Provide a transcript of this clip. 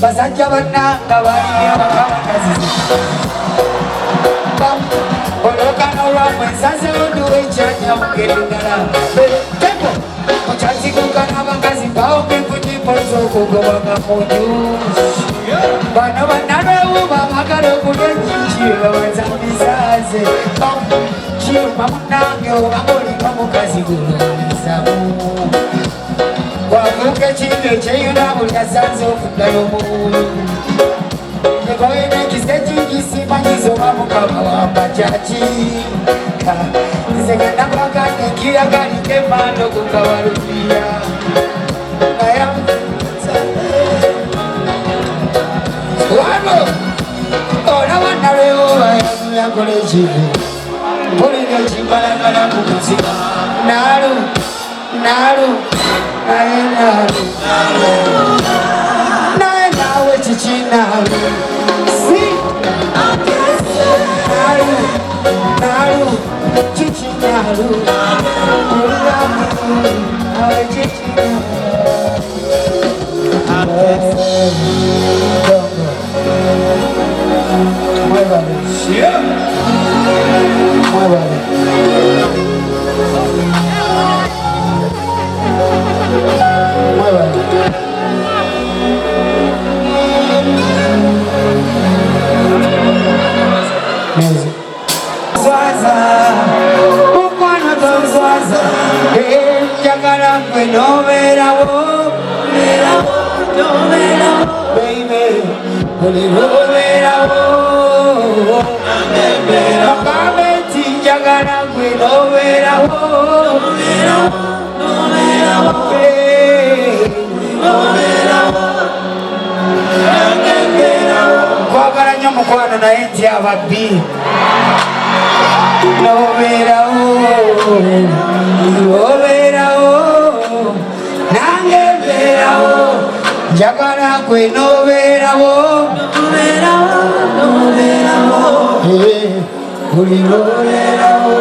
basajja bannanga balina bakabakazizi olokano lwamwe nsazewo nduwe ekyanya mugeri ddala tembo mukyazigukana abakazi bawo bekunyimbo z'okugobanga munju bano bannalwewu babagala okulya enyingi bawazambizaze kiruma munange obanga olinga mukazi gulwanizamu wavuka ekintu ekyeyuna buli asanze ofuddayo muwulu nekoyina ekisa ekingisimanyiza oba mukama wamba kyaki nze gannakwakane nkiragalika emmando kukawalupiya wano olaba nalwewo bayakola ekivu pulira ekimbalagala ku muzima nalu nalu naye nalu naye nawe kikinalu si nalu nalu kikinalu olamu nawe kikinalu muevale muevale Swaza, mukwano tonswaza, njagala gwe n'obeerawo, baby, buli lw'obeerawo, mugambe nti njagala gwe n'obeerawo, nkwagala nnyo mukwano naye nti ababbi n'obeerawo nange mbeerawo njagala gwe n'obeerawo buli lw'obeerawo